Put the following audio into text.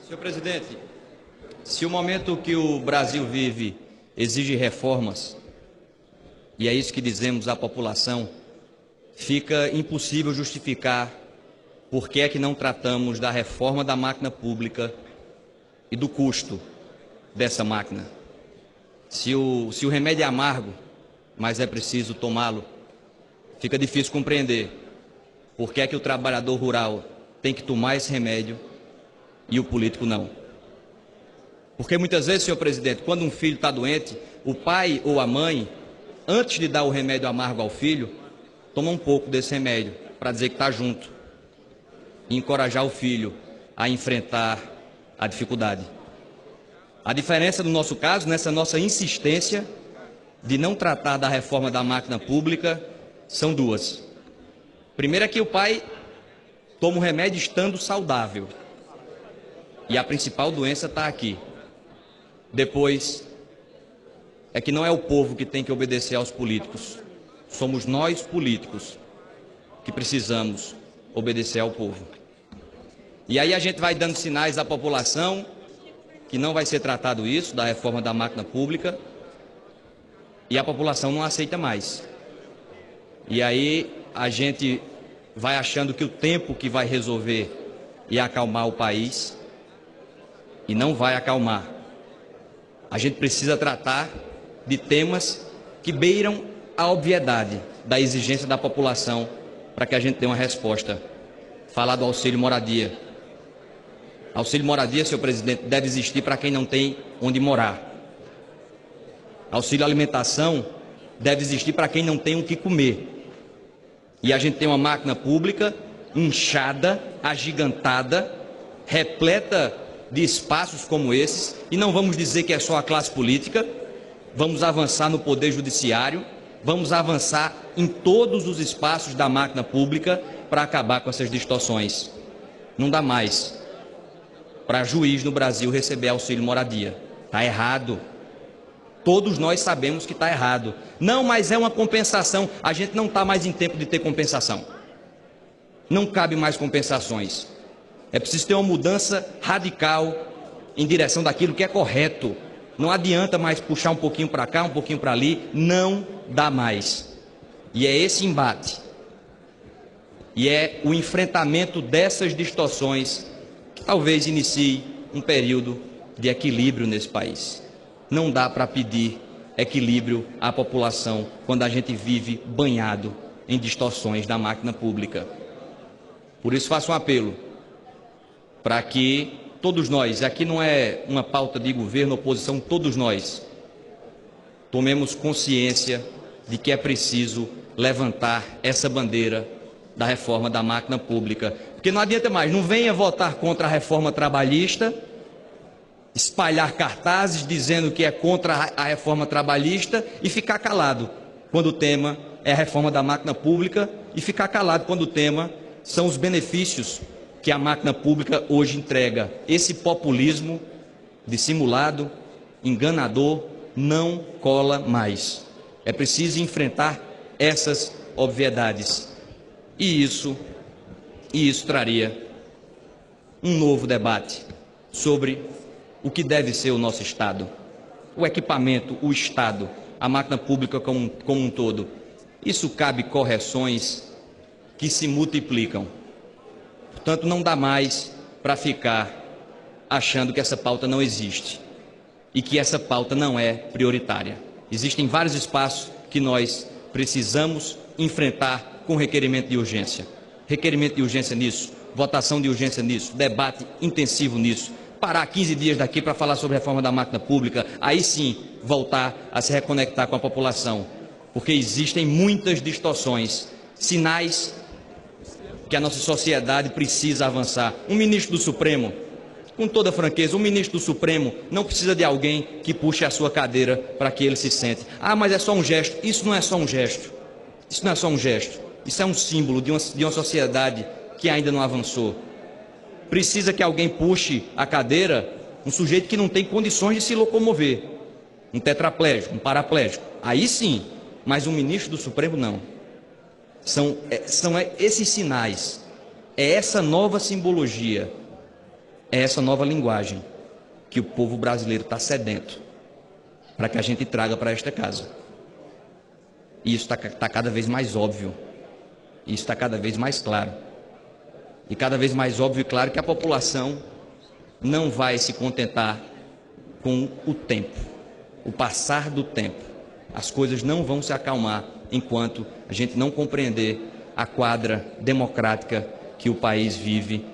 Senhor presidente, se o momento que o Brasil vive exige reformas, e é isso que dizemos à população, fica impossível justificar por que é que não tratamos da reforma da máquina pública e do custo dessa máquina. Se o remédio é amargo, mas é preciso tomá-lo, fica difícil compreender por que é que o trabalhador rural tem que tomar esse remédio e o político não. Porque muitas vezes, senhor presidente, quando um filho está doente, o pai ou a mãe, antes de dar o remédio amargo ao filho, toma um pouco desse remédio para dizer que está junto e encorajar o filho a enfrentar a dificuldade. A diferença no nosso caso, nessa nossa insistência de não tratar da reforma da máquina pública, são duas. Primeiro é que o pai toma o remédio estando saudável. E a principal doença está aqui. Depois, é que não é o povo que tem que obedecer aos políticos. Somos nós, políticos, que precisamos obedecer ao povo. E aí a gente vai dando sinais à população que não vai ser tratado isso, da reforma da máquina pública, e a população não aceita mais. E aí a gente vai achando que o tempo que vai resolver e acalmar o país, e não vai acalmar. A gente precisa tratar de temas que beiram a obviedade da exigência da população para que a gente dê uma resposta. Falar do auxílio moradia. Auxílio moradia, senhor presidente, deve existir para quem não tem onde morar. Auxílio alimentação deve existir para quem não tem o que comer. E a gente tem uma máquina pública inchada, agigantada, repleta de espaços como esses, e não vamos dizer que é só a classe política, vamos avançar no poder judiciário, vamos avançar em todos os espaços da máquina pública para acabar com essas distorções. Não dá mais para juiz no Brasil receber auxílio moradia. Está errado. Todos nós sabemos que está errado. Não, mas é uma compensação. A gente não está mais em tempo de ter compensação. Não cabe mais compensações. É preciso ter uma mudança radical em direção daquilo que é correto. Não adianta mais puxar um pouquinho para cá, um pouquinho para ali. Não dá mais. E é esse embate. E é o enfrentamento dessas distorções que talvez inicie um período de equilíbrio nesse país. Não dá para pedir equilíbrio à população quando a gente vive banhado em distorções da máquina pública. Por isso faço um apelo para que todos nós, aqui não é uma pauta de governo, oposição, todos nós tomemos consciência de que é preciso levantar essa bandeira da reforma da máquina pública. Porque não adianta mais, não venha votar contra a reforma trabalhista, espalhar cartazes dizendo que é contra a reforma trabalhista e ficar calado quando o tema é a reforma da máquina pública e ficar calado quando o tema são os benefícios que a máquina pública hoje entrega. Esse populismo dissimulado, enganador, não cola mais. É preciso enfrentar essas obviedades. E isso traria um novo debate sobre o que deve ser o nosso Estado. O equipamento, o Estado, a máquina pública como um todo. Isso cabe correções que se multiplicam. Portanto, não dá mais para ficar achando que essa pauta não existe e que essa pauta não é prioritária. Existem vários espaços que nós precisamos enfrentar com requerimento de urgência. Requerimento de urgência nisso, votação de urgência nisso, debate intensivo nisso. Parar 15 dias daqui para falar sobre a reforma da máquina pública, aí sim voltar a se reconectar com a população. Porque existem muitas distorções, sinais que a nossa sociedade precisa avançar. Um ministro do Supremo, com toda franqueza, um ministro do Supremo não precisa de alguém que puxe a sua cadeira para que ele se sente. Ah, mas é só um gesto. Isso não é só um gesto. Isso não é só um gesto. Isso é um símbolo de uma sociedade que ainda não avançou. Precisa que alguém puxe a cadeira, um sujeito que não tem condições de se locomover. Um tetraplégico, um paraplégico. Aí sim, mas um ministro do Supremo não. São esses sinais, é essa nova simbologia É essa nova linguagem que o povo brasileiro está sedento para que a gente traga para esta casa. E isso está cada vez mais óbvio. Isso está cada vez mais claro. E cada vez mais óbvio e claro que a população não vai se contentar com o tempo, o passar do tempo. As coisas não vão se acalmar enquanto a gente não compreender a quadra democrática que o país vive.